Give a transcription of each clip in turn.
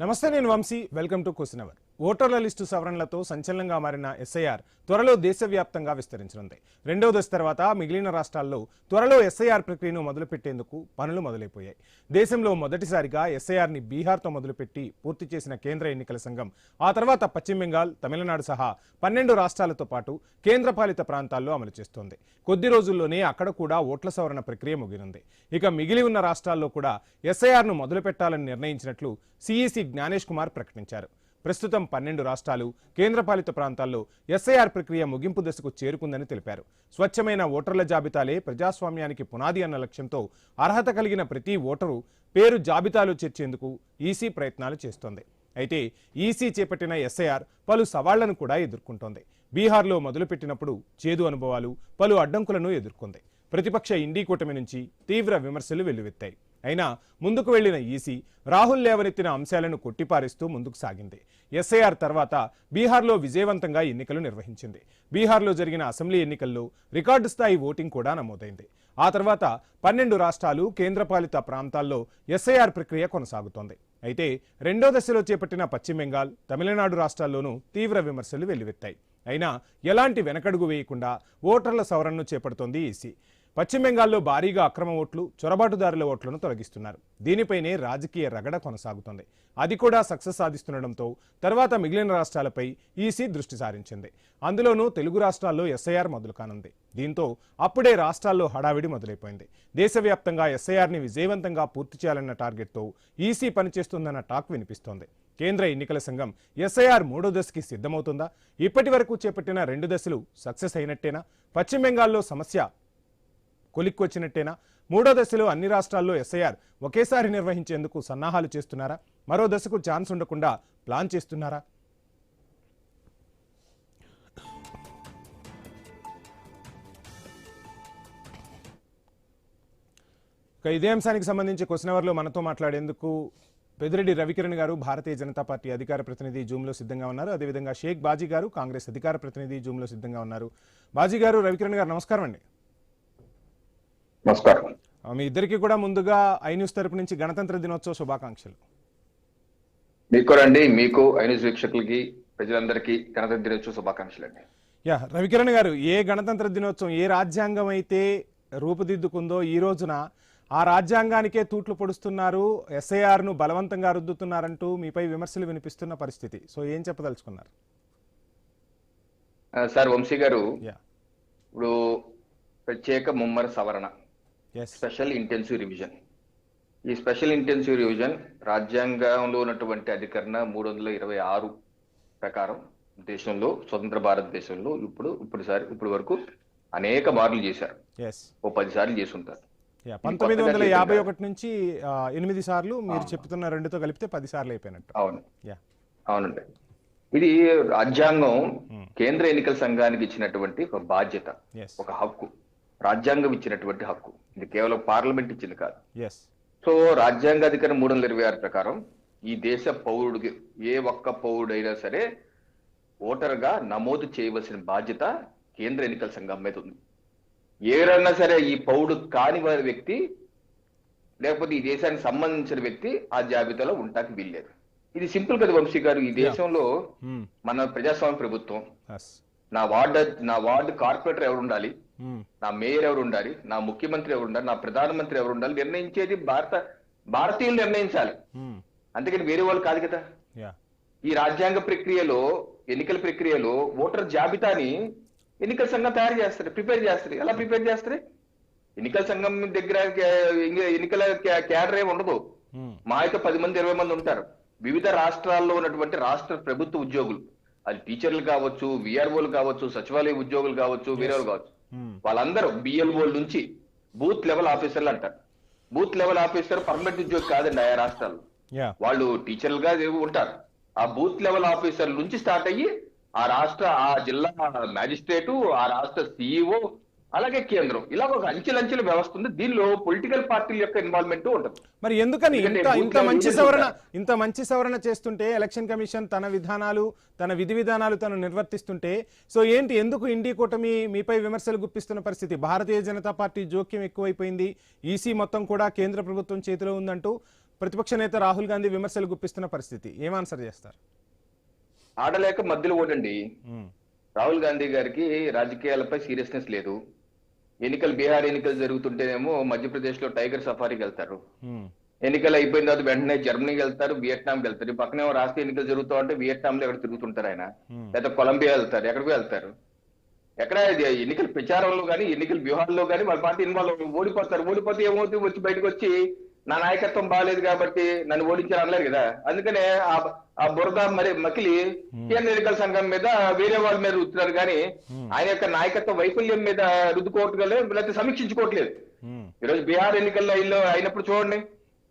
నమస్తే, నేను Vamsi. Welcome to question hour. ఓటర్ల లిస్టు సవరణలతో సంచలనంగా మారిన ఎస్ఐఆర్ త్వరలో దేశవ్యాప్తంగా విస్తరించనుంది. రెండో దశ తర్వాత మిగిలిన రాష్ట్రాల్లో త్వరలో ఎస్ఐఆర్ ప్రక్రియను మొదలుపెట్టేందుకు పనులు మొదలైపోయాయి. దేశంలో మొదటిసారిగా ఎస్ఐఆర్ని బీహార్తో మొదలుపెట్టి పూర్తి చేసిన కేంద్ర ఎన్నికల సంఘం ఆ తర్వాత పశ్చిమ బెంగాల్, తమిళనాడు సహా 12 రాష్ట్రాలతో పాటు కేంద్రపాలిత ప్రాంతాల్లో అమలు చేస్తోంది. కొద్ది రోజుల్లోనే అక్కడ కూడా ఓట్ల సవరణ ప్రక్రియ ముగినుంది. ఇక మిగిలి ఉన్న రాష్ట్రాల్లో కూడా ఎస్ఐఆర్ను మొదలుపెట్టాలని నిర్ణయించినట్లు సిఈసి జ్ఞానేష్ కుమార్ ప్రకటించారు. ప్రస్తుతం 12 రాష్ట్రాలు, కేంద్రపాలిత ప్రాంతాల్లో ఎస్ఐఆర్ ప్రక్రియ ముగింపు దశకు చేరుకుందని తెలిపారు. స్వచ్ఛమైన ఓటర్ల జాబితాలే ప్రజాస్వామ్యానికి పునాది అన్న లక్ష్యంతో అర్హత కలిగిన ప్రతి ఓటరు పేరు జాబితాలో చేర్చేందుకు ఈసీ ప్రయత్నాలు చేస్తోంది. అయితే ఈసీ చేపట్టిన ఎస్ఐఆర్ పలు సవాళ్లను కూడా ఎదుర్కొంటోంది. బీహార్లో మొదలుపెట్టినప్పుడు చేదు అనుభవాలు, పలు అడ్డంకులను ఎదుర్కొంది. ప్రతిపక్ష ఇండీ కూటమి నుంచి తీవ్ర విమర్శలు వెల్లువెత్తాయి. అయినా ముందుకు వెళ్లిన ఈసీ రాహుల్ లేవనెత్తిన అంశాలను కొట్టిపారేస్తూ ముందుకు సాగింది. ఎస్ఐఆర్ తర్వాత బీహార్లో విజయవంతంగా ఎన్నికలు నిర్వహించింది. బీహార్లో జరిగిన అసెంబ్లీ ఎన్నికల్లో రికార్డు స్థాయి ఓటింగ్ కూడా నమోదైంది. ఆ తర్వాత 12 రాష్ట్రాలు, కేంద్రపాలిత ప్రాంతాల్లో ఎస్ఐఆర్ ప్రక్రియ కొనసాగుతోంది. అయితే రెండో దశలో చేపట్టిన పశ్చిమ బెంగాల్, తమిళనాడు రాష్ట్రాల్లోనూ తీవ్ర విమర్శలు వెల్లువెత్తాయి. అయినా ఎలాంటి వెనకడుగు వేయకుండా ఓటర్ల సవరణను చేపడుతోంది ఈసీ. పశ్చిమ బెంగాల్లో భారీగా అక్రమ ఓట్లు, చొరబాటుదారుల ఓట్లను తొలగిస్తున్నారు. దీనిపైనే రాజకీయ రగడ కొనసాగుతోంది. అది కూడా సక్సెస్ సాధిస్తుండటంతో తర్వాత మిగిలిన రాష్ట్రాలపై ఈసీ దృష్టి సారించింది. అందులోనూ తెలుగు రాష్ట్రాల్లో ఎస్ఐఆర్ మొదలు కానుంది. దీంతో అప్పుడే రాష్ట్రాల్లో హడావిడి మొదలైపోయింది. దేశవ్యాప్తంగా ఎస్ఐఆర్ని విజయవంతంగా పూర్తి చేయాలన్న టార్గెట్తో ఈసీ పనిచేస్తుందన్న టాక్ వినిపిస్తోంది. కేంద్ర ఎన్నికల సంఘం ఎస్ఐఆర్ 3వ దశకి సిద్ధమవుతుందా? ఇప్పటి వరకు చేపట్టిన 2 దశలు సక్సెస్ అయినట్టేనా? పశ్చిమ బెంగాల్లో సమస్య కొలిక్కొచ్చినట్టేనా? 3వ దశలో అన్ని రాష్ట్రాల్లో ఎస్ఐఆర్ ఒకేసారి నిర్వహించేందుకు సన్నాహాలు చేస్తున్నారా? మరో దశకు ఛాన్స్ ఉండకుండా ప్లాన్ చేస్తున్నారా? ఇదే అంశానికి సంబంధించి క్వశ్చన్ అవర్లో మనతో మాట్లాడేందుకు పెద్దిరెడ్డి రవికిరణ్ గారు, భారతీయ జనతా పార్టీ అధికార ప్రతినిధి జూమ్లో సిద్ధంగా ఉన్నారు. అదేవిధంగా షేక్ బాజీ గారు, కాంగ్రెస్ అధికార ప్రతినిధి జూమ్లో సిద్ధంగా ఉన్నారు. బాజీ గారు, రవికిరణ్ గారు, నమస్కారం అండి. నమస్కారం. మీ ఇద్దరికి కూడా ముందుగా ఐ న్యూస్ తరపు నుంచి గణతంత్ర దినోత్సవ శుభాకాంక్షలు. మీకు రండి, మీకు ఐ న్యూస్ వీక్షకులకి, ప్రజలందరికీ గణతంత్ర దినోత్సవ శుభాకాంక్షలు అండి. రవికిరణ్ గారు, ఏ గణతంత్ర దినోత్సవం, ఏ రాజ్యాంగం అయితే రూపుదిద్దుకుందో ఈ రోజున ఆ రాజ్యాంగానికే తూట్లు పొడుస్తున్నారు, ఎస్ఐఆర్ను బలవంతంగా రుద్దుతున్నారంటూ మీపై విమర్శలు వినిపిస్తున్న పరిస్థితి. సో ఏం చెప్పదలుచుకున్నారు? సార్ వంశీ గారు, ఇప్పుడు ప్రత్యేక ముమ్మర సవరణ, స్పెషల్ ఇంటెన్సివ్ రివిజన్, ఈ స్పెషల్ ఇంటెన్సివ్ రివిజన్ రాజ్యాంగంలో ఉన్నటువంటి అధికరణ 326 ప్రకారం దేశంలో, స్వతంత్ర భారతదేశంలో ఇప్పుడు వరకు అనేక మార్లు చేశారు. ఓ 10 సార్లు చేసి ఉంటారు. 1951 నుంచి 8 సార్లు, మీరు చెప్తున్న 2తో కలిపితే 10 సార్లు అయిపోయినట్టు. అవునండి. ఇది రాజ్యాంగం కేంద్ర ఎన్నికల సంఘానికి ఇచ్చినటువంటి ఒక బాధ్యత, ఒక హక్కు, రాజ్యాంగం ఇచ్చినటువంటి హక్కు. ఇది కేవలం పార్లమెంట్ ఇచ్చింది కాదు. సో రాజ్యాంగ అధికరణ 326 ప్రకారం ఈ దేశ పౌరుడికి, ఏ ఒక్క పౌరుడైనా సరే ఓటర్గా నమోదు చేయవలసిన బాధ్యత కేంద్ర ఎన్నికల సంఘం మీద ఉంది. ఎవరైనా సరే ఈ పౌరుడు కాని వారి వ్యక్తి, లేకపోతే ఈ దేశానికి సంబంధించిన వ్యక్తి ఆ జాబితాలో ఉండటానికి వీల్లేదు. ఇది సింపుల్ కదా వంశీ గారు. ఈ దేశంలో మన ప్రజాస్వామ్య ప్రభుత్వం, నా వార్డు కార్పొరేటర్ ఎవరు ఉండాలి, నా మేయర్ ఎవరు ఉండాలి, నా ముఖ్యమంత్రి ఎవరు ఉండాలి, నా ప్రధానమంత్రి ఎవరు ఉండాలి, నిర్ణయించేది భారతీయులు నిర్ణయించాలి. అందుకని వేరే వాళ్ళు కాదు కదా. ఈ రాజ్యాంగ ప్రక్రియలో, ఎన్నికల ప్రక్రియలో ఓటర్ జాబితాని ఎన్నికల సంఘం తయారు చేస్తారు, ప్రిపేర్ చేస్తారు. ఎలా ప్రిపేర్ చేస్తారు? ఎన్నికల సంఘం దగ్గర ఎన్నికల క్యాడర్ ఏమి ఉండదు. మా అయితే 10 మంది 20 మంది ఉంటారు. వివిధ రాష్ట్రాల్లో ఉన్నటువంటి రాష్ట్ర ప్రభుత్వ ఉద్యోగులు, అది టీచర్లు కావచ్చు, విఆర్ఓలు కావచ్చు, సచివాలయ ఉద్యోగులు కావచ్చు, వేరే వాళ్ళు కావచ్చు, వాళ్ళందరూ బిఎల్ఓ నుంచి బూత్ లెవెల్ ఆఫీసర్లు అంటారు. బూత్ లెవెల్ ఆఫీసర్ పర్మనెంట్ ఉద్యోగి కాదండి ఆయా రాష్ట్రాల్లో. వాళ్ళు టీచర్లుగా ఉంటారు. ఆ బూత్ లెవెల్ ఆఫీసర్ నుంచి స్టార్ట్ అయ్యి ఆ జిల్లా మ్యాజిస్ట్రేటు, ఆ రాష్ట్ర సిఇఓ, అలాగే కేంద్రం, ఇలా ఒక అంచెలంచెల వ్యవస్థ ఉంది. దీనిలో పొలిటికల్ పార్టీల యొక్క ఇన్వాల్వ్మెంట్ ఉంటుంది. మరి ఎందుకని ఇంత మంచి సవరణ చేస్తుంటే ఎలక్షన్ కమిషన్ తన విధానాలు, తన విధి విధానాలు తను నిర్వర్తిస్తుంటే, సో ఏంటి, ఎందుకు ఇండీ కూటమి మీపై విమర్శలు గుప్పిస్తున్న పరిస్థితి? భారతీయ జనతా పార్టీ జోక్యం ఎక్కువైపోయింది, ఈసీ మొత్తం కూడా కేంద్ర ప్రభుత్వం చేతిలో ఉందంటూ ప్రతిపక్ష నేత రాహుల్ గాంధీ విమర్శలు గుప్పిస్తున్న పరిస్థితి. ఏం ఆన్సర్ చేస్తారు? ఆడలేక మధ్యలో ఓడండి. రాహుల్ గాంధీ గారికి రాజకీయాలపై సీరియస్నెస్ లేదు. బీహార్ ఎన్నికలు జరుగుతుంటేనేమో మధ్యప్రదేశ్ లో టైగర్ సఫారీకి వెళ్తారు. ఎన్నికలు అయిపోయిన తర్వాత వెంటనే జర్మనీకి వెళ్తారు, వియట్నాంకి వెళ్తారు. ఈ పక్కనే రాష్ట్రీయ ఎన్నికలు జరుగుతూ ఉంటే వియట్నాం లో ఎక్కడ తిరుగుతుంటారు ఆయన, లేదా కొలంబియా వెళ్తారు, ఎక్కడికి వెళ్తారు. ఎక్కడ ఎన్నికల ప్రచారంలో కానీ ఎన్నికల వ్యూహాల్లో కానీ వాళ్ళ పార్టీ ఇన్వాల్వ్ ఓడిపోతారు. ఓడిపోతే ఏమవుతుంది, వచ్చి బయటకు వచ్చి నా నాయకత్వం బాగాలేదు కాబట్టి నన్ను ఓడించారు అనలేరు కదా. అందుకనే ఆ బురద మరి మకిలి కేంద్ర ఎన్నికల సంఘం మీద వేరే వాళ్ళ మీద రుద్దుతున్నారు కానీ ఆయన యొక్క నాయకత్వ వైఫల్యం మీద రుద్దుకోవట్లేదు, లేకపోతే సమీక్షించుకోవట్లేదు. ఈరోజు బీహార్ ఎన్నికల్లో అయినప్పుడు చూడండి,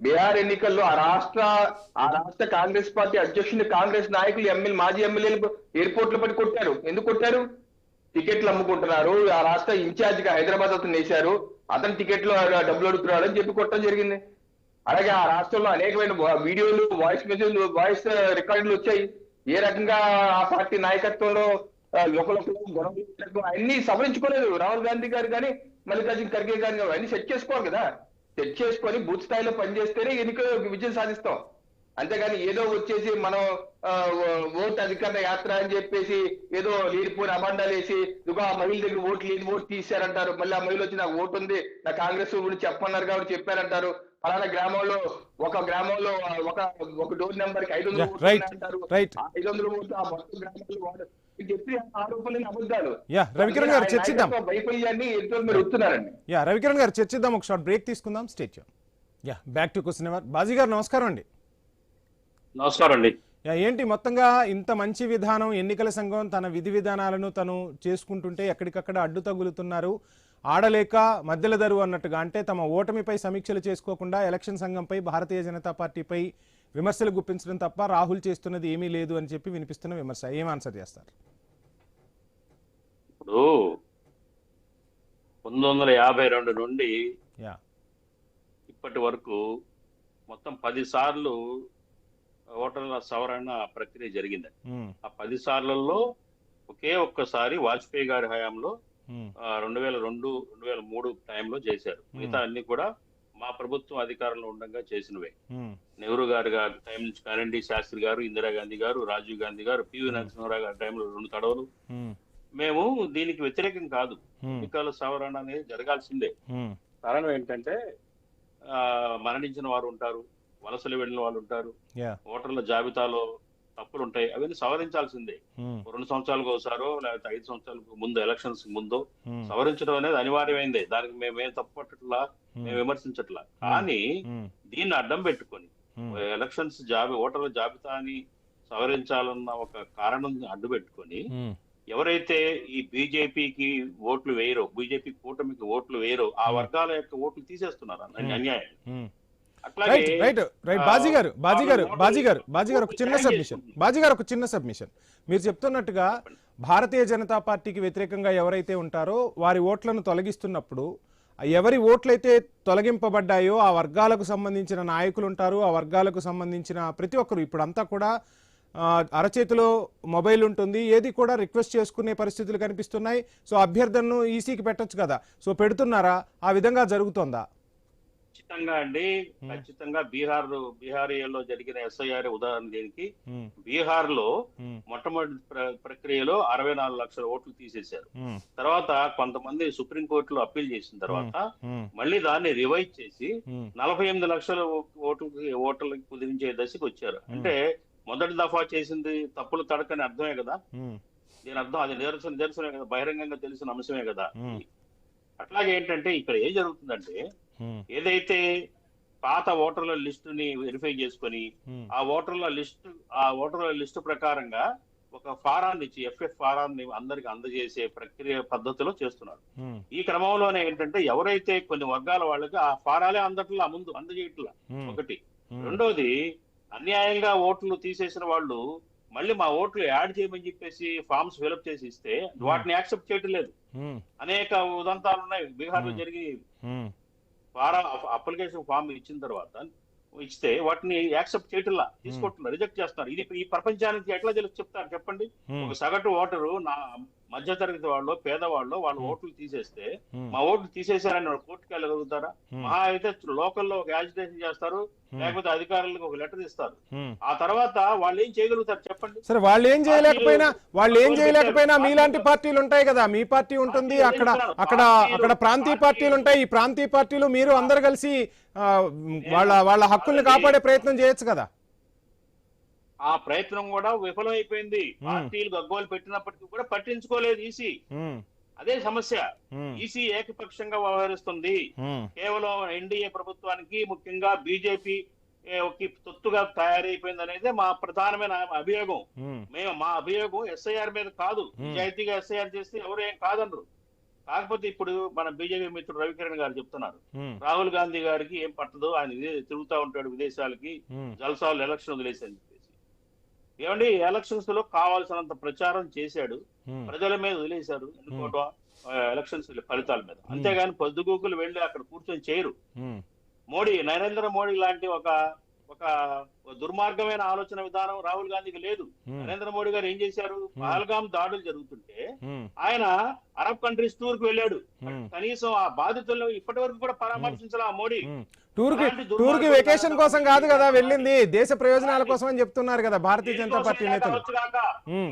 బీహార్ ఎన్నికల్లో ఆ రాష్ట్ర కాంగ్రెస్ పార్టీ అధ్యక్షుని కాంగ్రెస్ నాయకులు మాజీ ఎమ్మెల్యేలు ఎయిర్పోర్ట్ లో పడి కొట్టారు. ఎందుకు కొట్టారు? టికెట్లు అమ్ముకుంటున్నారు, ఆ రాష్ట్ర ఇన్ఛార్జ్ గా హైదరాబాద్ అతను వేశారు, అతను టికెట్లు డబ్బులు అడుగుతున్నాడు అని చెప్పి కొట్టడం జరిగింది. అలాగే ఆ రాష్ట్రంలో అనేకమైన వీడియోలు, వాయిస్ మెసేజ్లు, వాయిస్ రికార్డులు వచ్చాయి. ఏ రకంగా ఆ పార్టీ నాయకత్వంలో గొడవలు అన్ని సవరించుకోలేదు రాహుల్ గాంధీ గారు కానీ మల్లికార్జున ఖర్గే గారు. అన్ని సెట్ చేసుకోవాలి కదా. సెట్ చేసుకొని బూత్ స్థాయిలో పనిచేస్తేనే ఎన్నికలు విజయం సాధిస్తాం. అంతేగాని ఏదో వచ్చేసి మనం ఓటు అధికార యాత్ర అని చెప్పేసి ఏదో లేనిపోయిన అబండాలు వేసి ఇదిగో ఆ మహిళ దగ్గర ఓటు తీశారంటారు. మళ్ళీ ఆ మహిళ వచ్చి నాకు ఓటు ఉంది, నా కాంగ్రెస్ గురించి చెప్పన్నారు కాబట్టి చెప్పారంటారు. అలానే గ్రామంలో ఒక డోర్ నెంబర్ కి 500 ఓట్లు అంటారు. 500 ఓట్లు ఆ మొత్తం గ్రామంలో చెప్పి ఆరోపణలు అబద్ధాలు. రవికిరణ్ గారు చర్చిద్దాం. వైఫల్యాన్ని ఎంతో మీరు వస్తున్నారండి. రవికిరణ్ గారు చర్చిద్దాం. ఒక షార్ట్ బ్రేక్ తీసుకుందాం. Stay back to question hour. Baji గారు నమస్కారం అండి. నమస్కారం అండి. ఏంటి మొత్తంగా ఇంత మంచి విధానం, ఎన్నికల సంఘం తన విధి విధానాలను తను చేసుకుంటుంటే ఎక్కడికక్కడ అడ్డు తగులుతున్నారు, ఆడలేక మధ్యల దరువు అన్నట్టుగా. అంటే తమ ఓటమిపై సమీక్షలు చేసుకోకుండా ఎలక్షన్ సంఘంపై, భారతీయ జనతా పార్టీపై విమర్శలు గుప్పించడం తప్ప రాహుల్ చేస్తున్నది ఏమీ లేదు అని చెప్పి వినిపిస్తున్న విమర్శ. ఏం ఆన్సర్ చేస్తారు? ఇప్పుడు 1952 నుండి ఇప్పటి వరకు మొత్తం 10 సార్లు ఓటర్ల సవరణ ప్రక్రియ జరిగింది. ఆ 10 సార్లలో ఒక్కసారి వాజ్పేయి గారి హయాంలో 2002, 2003 టైంలో చేశారు. మిగతా అన్ని కూడా మా ప్రభుత్వం అధికారంలో ఉండగా చేసినవే. నెహ్రూ గారి టైం నుంచి కానివ్వండి, శాస్త్రి గారు, ఇందిరాగాంధీ గారు, రాజీవ్ గాంధీ గారు, పివి నరసింహారావు గారి టైంలో 2 తడవలు. మేము దీనికి వ్యతిరేకం కాదు. ఎన్నికల సవరణ అనేది జరగాల్సిందే. కారణం ఏంటంటే మరణించిన వారు ఉంటారు, వలసలు వెళ్ళిన వాళ్ళు ఉంటారు, ఓటర్ల జాబితాలో తప్పులు ఉంటాయి, అవన్నీ సవరించాల్సిందే. 2 సంవత్సరాలకు ఒకసారో లేకపోతే 5 సంవత్సరాలకు ముందు, ఎలక్షన్స్ ముందు సవరించడం అనేది అనివార్యమైందే. దానికి మేమేం తప్పట్లా, మేము విమర్శించట్లా. కానీ దీన్ని అడ్డం పెట్టుకొని ఎలక్షన్స్ ఓటర్ల జాబితాని సవరించాలన్న ఒక కారణం అడ్డు పెట్టుకొని ఎవరైతే ఈ బీజేపీకి ఓట్లు వేయరో, బీజేపీ కూటమికి ఓట్లు వేయరో ఆ వర్గాల యొక్క ఓట్లు తీసేస్తున్నారు. అన్యాయం. బాజీ గారు ఒక చిన్న సబ్మిషన్. మీరు చెప్తున్నట్టుగా భారతీయ జనతా పార్టీకి వ్యతిరేకంగా ఎవరైతే ఉంటారో వారి ఓట్లను తొలగిస్తున్నప్పుడు ఎవరి ఓట్లయితే తొలగింపబడ్డాయో ఆ వర్గాలకు సంబంధించిన నాయకులు ఉంటారు, ఆ వర్గాలకు సంబంధించిన ప్రతి ఒక్కరు ఇప్పుడంతా కూడా అరచేతిలో మొబైల్ ఉంటుంది, ఏది కూడా రిక్వెస్ట్ చేసుకునే పరిస్థితులు కనిపిస్తున్నాయి. సో అభ్యర్థనను ఈసీకి పెట్టొచ్చు కదా, సో పెడుతున్నారా? ఆ విధంగా జరుగుతోందా? ఖచ్చితంగా అండి, ఖచ్చితంగా. బీహార్లో జరిగిన ఎస్ఐఆర్ ఉదాహరణ దీనికి. బీహార్ లో మొట్టమొదటి ప్రక్రియలో 64 లక్షల ఓట్లు తీసేశారు. తర్వాత కొంతమంది సుప్రీంకోర్టులో అప్పీల్ చేసిన తర్వాత మళ్ళీ దాన్ని రివైజ్ చేసి 48 లక్షల ఓట్లకి కుదిరించే దశకు వచ్చారు. అంటే మొదటి దఫా చేసింది తప్పులు తడకని అర్థమే కదా. దీని అర్థం అది నిదర్శనమే కదా, బహిరంగంగా తెలిసిన అంశమే కదా. అట్లాగే ఏంటంటే ఇక్కడ ఏం జరుగుతుందంటే, ఏదైతే పాత ఓటర్ల లిస్టుని వెరిఫై చేసుకొని ఆ ఓటర్ల లిస్టు ప్రకారంగా ఒక ఫారాన్ని ఇచ్చి, ఎఫ్ఎఫ్ ఫారాన్ని అందరికి అందజేసే ప్రక్రియ పద్ధతిలో చేస్తున్నారు. ఈ క్రమంలోనే ఏంటంటే ఎవరైతే కొన్ని వర్గాల వాళ్ళకి ఆ ఫారాలే ముందు అందజేయట్లా ఒకటి. రెండోది, అన్యాయంగా ఓట్లు తీసేసిన వాళ్ళు మళ్ళీ మా ఓట్లు యాడ్ చేయమని చెప్పేసి ఫామ్స్ ఫిలప్ చేసి ఇస్తే వాటిని యాక్సెప్ట్ చేయటం లేదు. అనేక ఉదంతాలు ఉన్నాయి బీహార్లో జరిగి. అప్లికేషన్ ఫామ్ ఇచ్చిన తర్వాత ఇస్తే వాటిని యాక్సెప్ట్ చేయటంలా, తీసుకోవట్లా, రిజెక్ట్ చేస్తున్నారు. ఇది ఈ ప్రపంచానికి ఎట్లా చెప్తారు చెప్పండి? ఒక సగటు ఓటరు మధ్యతరగతి వాళ్ళు, పేదవాళ్ళు వాళ్ళ ఓట్లు తీసేస్తే మా ఓట్లు తీసేశారని వాళ్ళు కోర్టుకు వెళ్ళగలుగుతారా? మహా అయితే లోకల్లో ఒక యాజిటేషన్ చేస్తారు, లేకపోతే అధికారులకు ఒక లెటర్ ఇస్తారు. ఆ తర్వాత వాళ్ళు ఏం చేయగలుగుతారు చెప్పండి? సరే, వాళ్ళు ఏం చేయలేకపోయినా మీలాంటి పార్టీలు ఉంటాయి కదా, మీ పార్టీ ఉంటుంది, అక్కడ ప్రాంతీయ పార్టీలు ఉంటాయి. ఈ ప్రాంతీయ పార్టీలు మీరు అందరు కలిసి వాళ్ళ హక్కుల్ని కాపాడే ప్రయత్నం చేయొచ్చు కదా. ఆ ప్రయత్నం కూడా విఫలమైపోయింది. పార్టీలు గగ్గోలు పెట్టినప్పటికీ కూడా పట్టించుకోలేదు ఈసీ. అదే సమస్య. ఈసీ ఏకపక్షంగా వ్యవహరిస్తుంది. కేవలం ఎన్డీఏ ప్రభుత్వానికి, ముఖ్యంగా బీజేపీ తొత్తుగా తయారైపోయింది అనేది మా ప్రధానమైన అభియోగం. మా అభియోగం ఎస్ఐఆర్ మీద కాదు. నిజాయితీగా ఎస్ఐఆర్ చేస్తే ఎవరు ఏం కాదనరు. కాకపోతే ఇప్పుడు మన బీజేపీ మిత్రుడు రవికిరణ్ గారు చెప్తున్నారు, రాహుల్ గాంధీ గారికి ఏం పట్టదు, ఆయన తిరుగుతూ ఉంటాడు విదేశాలకి, జల్సాలు ఎలక్షన్ వదిలేసని చెప్పేసి. ఏమండి, ఎలక్షన్స్ లో కావాల్సినంత ప్రచారం చేశాడు, ప్రజల మీద వదిలేశారు ఎన్నుకోవడం ఎలక్షన్స్ ఫలితాల మీద. అంతేగాని పొద్దుగూకులు వెళ్ళి అక్కడ కూర్చొని చేయరు. నరేంద్ర మోడీ లాంటి ఒక దుర్మార్గమైన ఆలోచన విధానం రాహుల్ గాంధీకి లేదు. నరేంద్ర మోడీ గారు ఏం చేశారు? పహల్గాం దాడులు జరుగుతుంటే ఆయన అరబ్ కంట్రీస్ టూర్ కు వెళ్ళాడు. కనీసం ఆ బాధితులను ఇప్పటి వరకు కూడా పరామర్శించాల ఆ మోడీ. టూర్ కి వెకేషన్ కోసం కాదు కదా వెళ్ళింది, దేశ ప్రయోజనాల కోసం అని చెప్తున్నారు కదా భారతీయ జనతా పార్టీ నేతలు.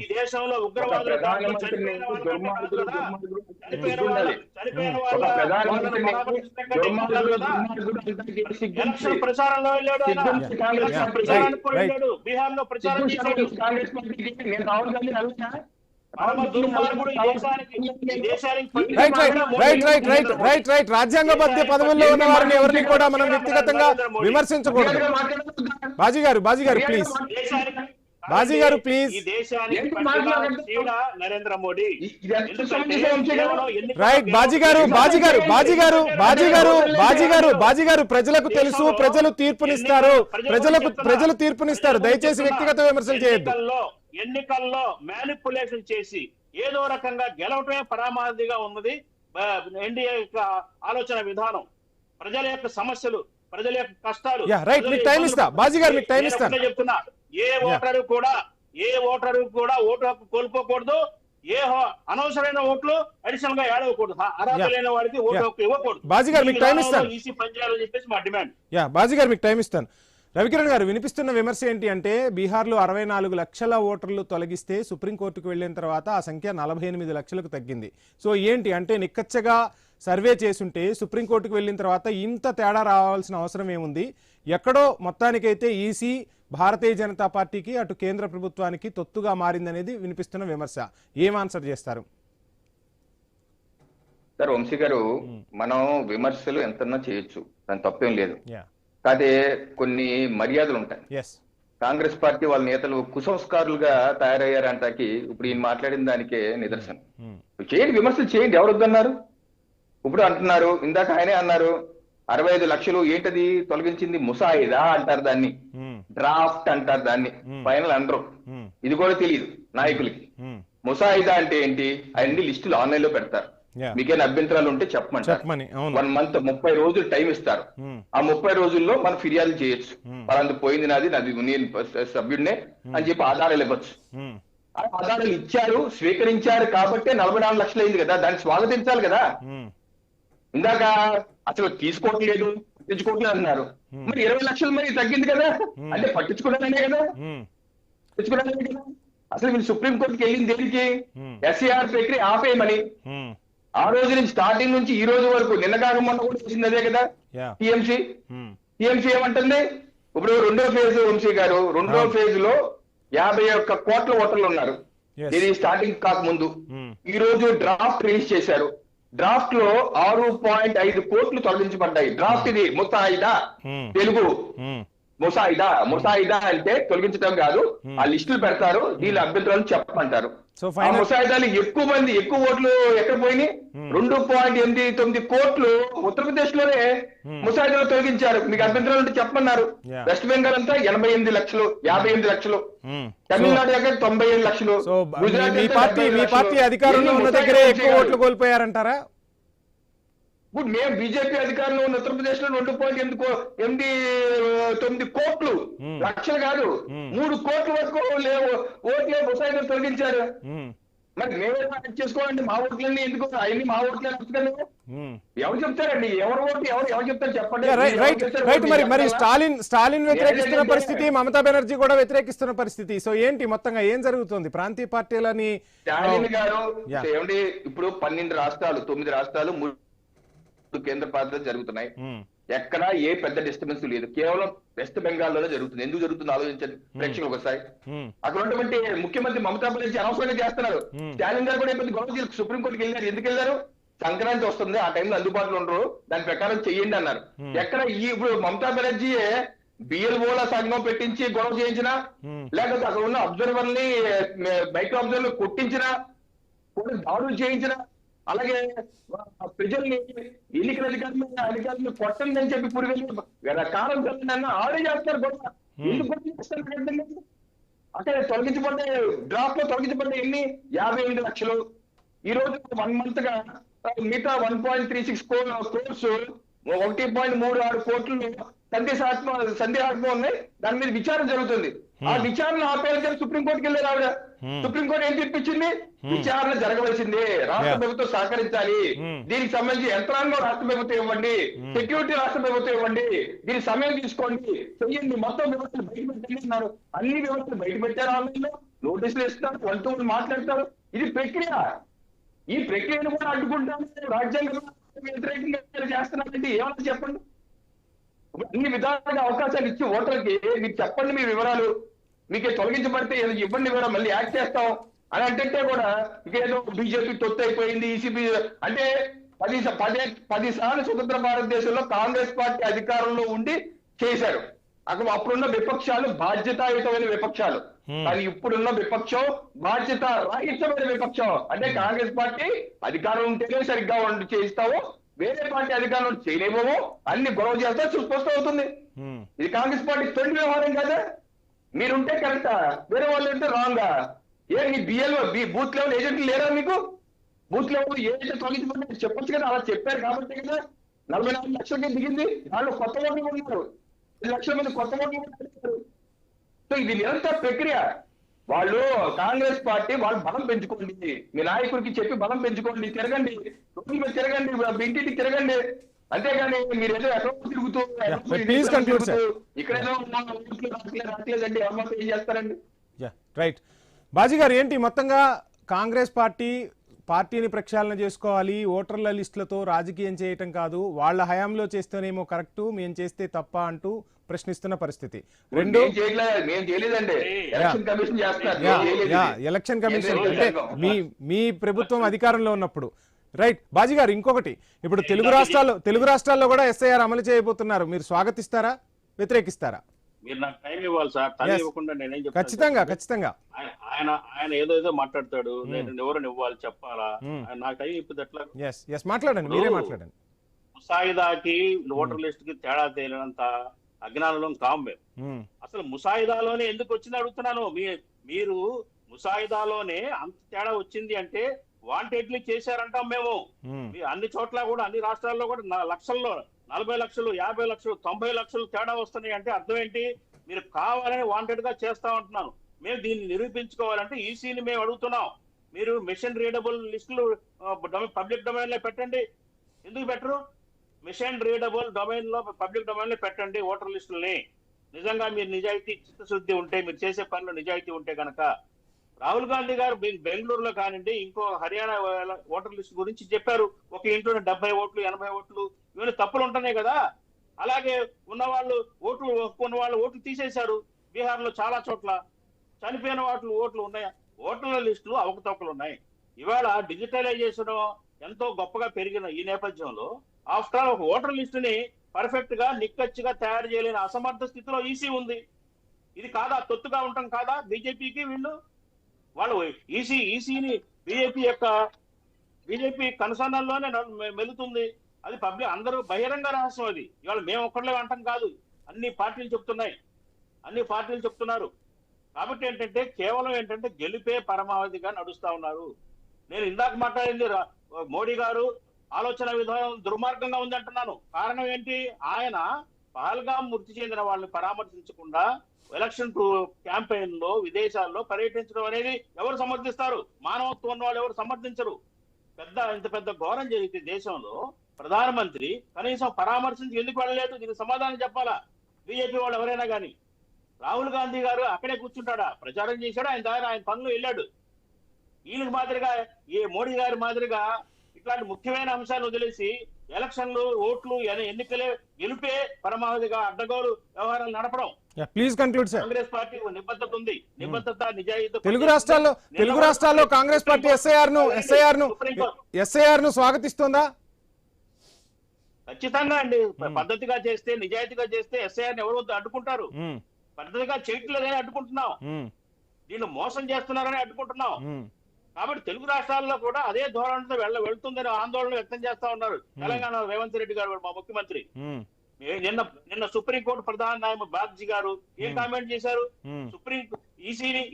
ఈ దేశంలో ఉగ్రవాదులు ప్రచారంలో వెళ్ళాడు, బీహార్ లో ప్రచారం చేశాడు. రాజ్యాంగబద్ధ పదవుల్లో ఉన్న వారిని ఎవరిని కూడా మనం వ్యక్తిగతంగా విమర్శించకూడదు. బాజీ గారు ప్లీజ్, నరేంద్ర మోడీ రైట్. బాజీ గారు ప్రజలకు తెలుసు, ప్రజలు తీర్పునిస్తారు, దయచేసి వ్యక్తిగత విమర్శలు చేయొద్దు. ఎన్నికల్లో మ్యానిపులేషన్ చేసి ఏదో రకంగా గెలవటమే పరామాధిగా ఉన్నది ఎన్డీఏ యొక్క ఆలోచన విధానం. ప్రజల యొక్క సమస్యలు, ప్రజల యొక్క కష్టాలు చెప్తున్నా. ఏ ఓటరు కూడా ఓటు హక్కు కోల్పోకూడదు, అనవసరమైన ఓట్లు అడిషనల్ గా ఏడవకూడదు, అర్హత లేని వాడికి ఓటు హక్కు ఇవ్వకూడదు. ఈసీ పనిచేయాలని చెప్పేసి మా డిమాండ్. బాజీ గారు మీకు టైం ఇస్తాను. రవికిరణ్ గారు, వినిపిస్తున్న విమర్శ ఏంటి అంటే బీహార్లో 64 లక్షల ఓటర్లు తొలగిస్తే సుప్రీంకోర్టుకు వెళ్లిన తర్వాత ఆ సంఖ్య 48 లక్షలకు తగ్గింది. సో ఏంటి అంటే నిక్కచ్చగా సర్వే చేసుంటే సుప్రీంకోర్టుకు వెళ్ళిన తర్వాత ఇంత తేడా రావాల్సిన అవసరం ఏముంది? ఎక్కడో మొత్తానికైతే ఈసీ భారతీయ జనతా పార్టీకి అటు కేంద్ర ప్రభుత్వానికి తొత్తుగా మారిందనేది వినిపిస్తున్న విమర్శ. ఏం ఆన్సర్ చేస్తారు? సార్ వంశీ గారు, మనం విమర్శలు ఎంతన్నా చేయొచ్చు, దాని తప్పేం లేదు. కాదే కొన్ని మర్యాదలు ఉంటాయి. కాంగ్రెస్ పార్టీ వాళ్ళ నేతలు కుసంస్కారులుగా తయారయ్యారంటాకి ఇప్పుడు ఈయన మాట్లాడిన దానికే నిదర్శనం. చేయండి, విమర్శలు చేయండి, ఎవరు వద్దన్నారు? ఇప్పుడు అంటున్నారు, ఇందాక ఆయనే అన్నారు 65 లక్షలు ఏంటది తొలగించింది, ముసాయిదా అంటారు దాన్ని, డ్రాఫ్ట్ అంటారు దాన్ని, ఫైనల్ అనరు. ఇది కూడా తెలియదు నాయకులకి. ముసాయిదా అంటే ఏంటి? అన్ని లిస్టులు ఆన్లైన్ లో పెడతారు. మీకేమైనా అభ్యంతరాలు ఉంటే చెప్పమంటారు. 1 మంత్ 30 రోజులు టైం ఇస్తారు. ఆ 30 రోజుల్లో మనం ఫిర్యాదు చేయొచ్చు. వాళ్ళందు పోయింది నాది నేను సభ్యుడినే అని చెప్పి ఆధారాలు ఇవ్వచ్చు. ఆధారాలు ఇచ్చారు, స్వీకరించారు కాబట్టి 44 లక్షలు అయింది కదా, దాన్ని స్వాగతించాలి కదా. ఇందాక అసలు తీసుకోవట్లేదు, పట్టించుకోవట్లేదు అన్నారు. మరి 20 లక్షలు మరి తగ్గింది కదా, అంటే పట్టించుకోవడానే కదా, పట్టించుకోవడానే కదా. అసలు మీరు సుప్రీంకోర్టుకి వెళ్ళింది దేనికి? ఎస్ఐఆర్ ప్రక్రియ ఆపేయమని. ఆ రోజు నుంచి స్టార్టింగ్ నుంచి ఈ రోజు వరకు నిన్న కాక మొన్న కూడా చేసింది అదే కదా టీఎంసీ. ఏమంటుంది? ఇప్పుడు 2వ ఫేజ్ వంశీ గారు, 2వ ఫేజ్ లో 51 కోట్ల ఓటర్లు ఉన్నారు. ఇది స్టార్టింగ్ కాకముందు. ఈ రోజు డ్రాఫ్ట్ రిలీజ్ చేశారు. డ్రాఫ్ట్ లో 6.5 కోట్లు తొలగించబడ్డాయి. డ్రాఫ్ట్ ఇది ముసాయిదా, తెలుగు ముసాయిదా అంటే తొలగించడం కాదు, ఆ లిస్టులు పెడతారు, దీని అభ్యంతరాలు చెప్పమంటారు. ఆ ముసాయిదాలు ఎక్కువ ఓట్లు ఎక్కడ పోయినాయి? 2.89 కోట్లు ఉత్తరప్రదేశ్ లోనే ముసాయిదాలు తొలగించారు. మీకు అభ్యంతరాలు ఉంటే చెప్పమన్నారు. వెస్ట్ బెంగాల్ అంతా 88 లక్షలు, 58 లక్షలు, తమిళనాడు దగ్గర 97 లక్షలు, గుజరాత్ మీ పార్టీ అధికారంలో ఉన్న దగ్గరే ఎక్కువ ఓట్లు కోల్పోయారంటారా? ఇప్పుడు మేము బీజేపీ అధికారంలో ఉన్న ఉత్తరప్రదేశ్ లో 2.89 కోట్లు, లక్షలు కాదు, 3 కోట్ల వరకు ఓట్లే ముసాయిదాలు తొలగించారు. మరి మేమే చేసుకోవాలండి, మా ఓట్లన్నీ ఎందుకు అవన్నీ మా ఓట్లే వస్తున్నాను. ఎవరు చెప్తారండి, ఎవరు ఓటు ఎవరు చెప్తారు చెప్పండి. రైట్. మరి స్టాలిన్ వ్యతిరేకిస్తున్న పరిస్థితి, మమతా బెనర్జీ కూడా వ్యతిరేకిస్తున్న పరిస్థితి. సో ఏంటి మొత్తంగా ఏం జరుగుతుంది? ప్రాంతీయ పార్టీలని స్టాలిన్ గారు ఏమండి, ఇప్పుడు 12 రాష్ట్రాలు 9 రాష్ట్రాలు 3 కేంద్ర పాలిత జరుగుతున్నాయి. ఎక్కడ ఏ పెద్ద డిస్టర్బెన్స్ లేదు, కేవలం వెస్ట్ బెంగాల్లోనే జరుగుతుంది. ఎందుకు జరుగుతుంది ఆలోచించండి ప్రేక్షకులు ఒకసారి. అక్కడ ఉన్నటువంటి ముఖ్యమంత్రి మమతా బెనర్జీ అనవసరంగా చేస్తున్నారు. స్టాలిన్ గారు కూడా ఇబ్బంది గొడవ సుప్రీంకోర్టుకి వెళ్ళారు. ఎందుకు వెళ్ళారు? సంక్రాంతి వస్తుంది, ఆ టైంలో అందుబాటులో ఉండరు, దాని ప్రకారం చెయ్యండి అన్నారు. ఎక్కడ ఇప్పుడు మమతా బెనర్జీ బిఎల్ఓల సంఘం పెట్టించి గొడవ చేయించినా, లేకపోతే అక్కడ ఉన్న అబ్జర్వర్ని మైక్రో అబ్జర్వర్లు కొట్టించినా, దాడులు చేయించినా, అలాగే ప్రజల్ని ఎన్నికల అధికారులను కొట్టండి అని చెప్పి పురివెళ్ళి కాలం కలిగిన ఆడే చేస్తారు గొడవ. ఎందుకు చేస్తారు? అంటే తొలగించబడ్డ డ్రాఫ్ట్ లో తొలగించబడ్డ ఎన్ని 58 లక్షలు. ఈ రోజు 1 మంత్ గా మిగతా 1.36 crores 1.36 కోట్లు సందేహాత్మకం ఉన్నాయి. దాని మీద విచారణ జరుగుతుంది. ఆ విచారణ ఆపేయాలని సుప్రీంకోర్టుకి వెళ్ళారు ఆవిడ. సుప్రీంకోర్టు ఏం తీర్పిచ్చింది? విచారణ జరగవలసిందే, రాష్ట్ర ప్రభుత్వం సహకరించాలి, దీనికి సంబంధించి యంత్రాంగం రాష్ట్ర ప్రభుత్వం ఇవ్వండి, సెక్యూరిటీ రాష్ట్ర ప్రభుత్వం ఇవ్వండి, దీనికి సమయం తీసుకోండి, చెయ్యండి, మొత్తం వ్యవస్థలు బయట పెట్టండి అన్నారు. అన్ని వ్యవస్థలు బయట పెట్టారు, ఆన్లైన్ లో నోటీసులు ఇస్తున్నారు, వాళ్ళతో మాట్లాడతారు. ఇది ప్రక్రియ. ఈ ప్రక్రియను కూడా అడ్డుకుంటాను రాజ్యాంగం వ్యతిరేకంగా చేస్తున్నారంటే ఏమన్నా చెప్పండి. అన్ని విధాలుగా అవకాశాలు ఇచ్చి ఓటర్కి మీకు చెప్పండి మీ వివరాలు, మీకు తొలగించబడితే ఇవ్వండి వివరాలు, మళ్ళీ యాక్ట్ చేస్తాం అని అంటే కూడా ఇంకేదో బీజేపీ తొత్తు అయిపోయింది, ఈసీబీ అంటే 10 సార్లు స్వతంత్ర భారతదేశంలో కాంగ్రెస్ పార్టీ అధికారంలో ఉండి చేశారు. అప్పుడున్న విపక్షాలు బాధ్యతాయుతమైన విపక్షాలు, కానీ ఇప్పుడున్న విపక్షం బాధ్యత రాహిత్యమైన విపక్షం. అంటే కాంగ్రెస్ పార్టీ అధికారం ఉంటేనే సరిగ్గా చేయిస్తావో, వేరే పార్టీ అధికారులు చేయలేమో, అన్ని గొడవ చేస్తే స్పష్టం అవుతుంది. ఇది కాంగ్రెస్ పార్టీ తొలి వ్యవహారం కదా. మీరుంటే కరెక్టా, వేరే వాళ్ళు ఉంటే రాంగా? మీ బిఎల్ఓ బూత్ లెవెల్ ఏజెంట్లు లేరా మీకు? బూత్ లెవెల్ ఏజెంట్ తొలగించబడి చెప్పొచ్చు కదా. అలా చెప్పారు కాబట్టి కదా 44 లక్షలకి దిగింది. వాళ్ళు కొత్త ఓట్లు ఉన్నారు, 10 లక్షల మంది కొత్త ఓట్లు ఉన్నారు. సో ఇది నిరంతర ప్రక్రియ. వాళ్ళు కాంగ్రెస్ పార్టీ వాళ్ళు బలం పెంచుకోండి, మీ నాయకుడికి చెప్పి బలం పెంచుకోండి, తిరగండి, రోడ్ల మీద తిరగండి, ఇంటింటికి తిరగండి. అంతేగాని మీరు ఏదో ఎక్కడో తిరుగుతూ ఇక్కడేదో రావట్లేదండి, ఎవరు ఏం చేస్తారండి? రైట్. బాజీ గారు, ఏంటి మొత్తంగా కాంగ్రెస్ పార్టీని ప్రక్షాళన చేసుకోవాలి, ఓటర్ల లిస్టులతో రాజకీయం చేయటం కాదు, వాళ్ళ హయాంలో చేస్తేనేమో కరెక్టు, మేము చేస్తే తప్ప అంటూ ప్రశ్నిస్తున్న పరిస్థితి. ఎలక్షన్ కమిషన్ అంటే మీ ప్రభుత్వం అధికారంలో ఉన్నప్పుడు. రైట్. బాజీ గారు, ఇంకొకటి, ఇప్పుడు తెలుగు రాష్ట్రాల్లో కూడా ఎస్ఐఆర్ అమలు చేయబోతున్నారు. మీరు స్వాగతిస్తారా, వ్యతిరేకిస్తారా? మీరు నాకు టైం ఇవ్వాలి సార్. టైం ఇవ్వకుండా నేనేం చెప్తాను? ఖచ్చితంగా ఆయన ఏదో మాట్లాడతాడు, నేను ఎవరిని ఇవ్వాలి చెప్పాలా? నాకు టైం ఇప్పటి ఎట్లా? మాట్లాడండి, మీరే మాట్లాడండి. ముసాయిదాకి ఓటర్ లిస్ట్ కి తేడా తేలినంత అజ్ఞానంలో కాము మేము. అసలు ముసాయిదాలోనే ఎందుకు వచ్చింది అడుగుతున్నాను. మీరు ముసాయిదాలోనే అంత తేడా వచ్చింది అంటే వాంటెడ్లీ చేశారంటాం మేము. అన్ని చోట్ల కూడా, అన్ని రాష్ట్రాల్లో కూడా లక్షల్లో 40 లక్షలు, 50 లక్షలు, 90 లక్షలు తేడా వస్తున్నాయి అంటే అర్థం ఏంటి? మీరు కావాలని వాంటెడ్ గా చేస్తా ఉంటున్నాను. మేము దీన్ని నిరూపించుకోవాలంటే ఈసీని మేము అడుగుతున్నాం. మీరు మిషన్ రీడబుల్ లిస్టులు పబ్లిక్ డొమైన్ లో పెట్టండి. ఎందుకు పెట్టరు? మిషన్ రీడబుల్ డొమైన్ లో పబ్లిక్ డొమైన్ లో పెట్టండి ఓటర్ లిస్టులని. నిజంగా మీరు నిజాయితీ, చిత్తశుద్ధి ఉంటే, మీరు చేసే పనిలో నిజాయితీ ఉంటే కనుక. రాహుల్ గాంధీ గారు బెంగళూరులో కానివ్వండి, ఇంకో హర్యానా ఓటర్ లిస్ట్ గురించి చెప్పారు. ఒక ఇంట్లోనే 70 ఓట్లు, 80 ఓట్లు, ఇవన్నీ తప్పులు ఉంటున్నాయి కదా. అలాగే ఉన్నవాళ్ళు ఓట్లు తీసేశారు. బీహార్ లో చాలా చోట్ల చనిపోయిన ఓట్లు ఉన్నాయి. ఓటర్ల లిస్టులు అవకతవకలు ఉన్నాయి. ఇవాళ డిజిటలైజేషన్ ఎంతో గొప్పగా పెరిగిన ఈ నేపథ్యంలో ఆఫ్టర్ ఆల్ ఒక ఓటర్ లిస్టుని పర్ఫెక్ట్ గా నిక్కచ్చిగా తయారు చేయలేని అసమర్థ స్థితిలో ఈసీ ఉంది. ఇది కాదా తొత్తుగా ఉండటం కాదా బీజేపీకి? వాళ్ళు ఈసీని బీజేపీ కనుసన్నల్లోనే మెలుతుంది. అది పబ్లిక్ అందరూ బహిరంగ రహస్యం. అది ఇవాళ మేము ఒక్కళ్ళే అంటాం కాదు, అన్ని పార్టీలు చెప్తున్నారు. కాబట్టి ఏంటంటే కేవలం గెలిపే పరమావధిగా నడుస్తా ఉన్నారు. నేను ఇందాక మాట్లాడింది మోడీ గారు ఆలోచన విధానం దుర్మార్గంగా ఉంది అంటున్నాను. కారణం ఏంటి? ఆయన పహల్గాం మృతి చెందిన వాళ్ళని పరామర్శించకుండా ఎలక్షన్ క్యాంపెయిన్ లో విదేశాల్లో పర్యటించడం అనేది ఎవరు సమర్థిస్తారు? మానవత్వం ఉన్న వాళ్ళు ఎవరు సమర్థించరు. ఇంత పెద్ద ఘోరం జరిగితే దేశంలో ప్రధానమంత్రి కనీసం పరామర్శించి ఎందుకు వెళ్ళలేదు? దీనికి సమాధానం చెప్పాలా బీజేపీ వాళ్ళు ఎవరైనా కానీ. రాహుల్ గాంధీ గారు అక్కడే కూర్చుంటాడా? ప్రచారం చేశాడు, ఆయన పనులు వెళ్ళాడు. వీళ్ళకి మాదిరిగా మోడీ గారి మాదిరిగా ఇట్లాంటి ముఖ్యమైన అంశాలు వదిలేసి ఎలక్షన్లు, ఓట్లు, ఎన్నికలే గెలిపే పరమావధిగా అడ్డగోలు వ్యవహారాలు నడపడం. Please conclude sir. Congress party నిబద్ధత ఉంది, నిబద్ధత, నిజాయితీ. తెలుగు రాష్ట్రాల్లో కాంగ్రెస్ పార్టీ ఎస్ఐఆర్ ను స్వాగతిస్తోందా? ఖచ్చితంగా అండి. పద్ధతిగా చేస్తే, నిజాయితీగా చేస్తే ఎస్ఐఆర్ ఎవరు అడ్డుకుంటారు? పద్ధతిగా చేయట్లేదని అడ్డుకుంటున్నాం, దీన్ని మోసం చేస్తున్నారని అడ్డుకుంటున్నాం. కాబట్టి తెలుగు రాష్ట్రాల్లో కూడా అదే ధోరణితో వెళ్తుందని ఆందోళన వ్యక్తం చేస్తా ఉన్నారు. తెలంగాణ రేవంత్ రెడ్డి గారు, మా ముఖ్యమంత్రి, నిన్న సుప్రీంకోర్టు ప్రధాన న్యాయమూర్తి బాగ్జీ గారు ఏం కామెంట్ చేశారు?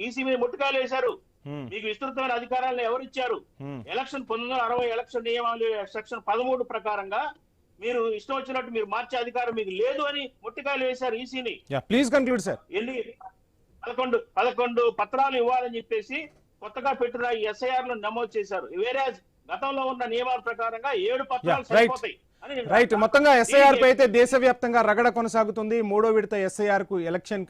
ఈసీ మీద ముట్టుకాయలు వేశారు. మీకు విస్తృతమైన అధికారాలను ఎవరు ఇచ్చారు? ఎలక్షన్ 1960 ఎలక్షన్ నియమాలు సెక్షన్ 13 ప్రకారంగా మీరు ఇష్టం వచ్చినట్టు మీరు మార్చే అధికారం మీకు లేదు అని ముట్టికాయలు వేశారు ఈసీని. Please conclude sir. 11 పత్రాలు ఇవ్వాలని చెప్పేసి కొత్తగా పెట్టిన ఈ ఎస్ఐఆర్ లో నమోదు చేశారు. వేరే గతంలో ఉన్న నియమాల ప్రకారంగా 7 పత్రాలు సరిపోతాయి. రైట్. మొత్తంగా ఎస్ఐఆర్ పై అయితే దేశవ్యాప్తంగా రగడ కొనసాగుతుంది. 3వ విడత ఎస్ఐఆర్ కు ఎలక్షన్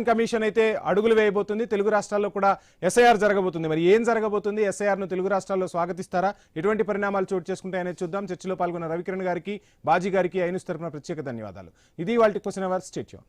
కమిషన్ అయితే అడుగులు వేయబోతుంది. తెలుగు రాష్ట్రాల్లో కూడా ఎస్ఐఆర్ జరగబోతుంది. మరి ఏం జరగబోతుంది? ఎస్ఐఆర్ ను తెలుగు రాష్ట్రాల్లో స్వాగతిస్తారా? ఎటువంటి పరిణామాలు చోటు చేసుకుంటాయనేది చూద్దాం. చర్చలో పాల్గొన్న రవికిరణ్ గారికి, బాజీ గారికి ఐన్యూస్ తరపున ప్రత్యేక ధన్యవాదాలు. ఇది వాళ్ళ క్వశ్చన్ అవర్. Stay tune.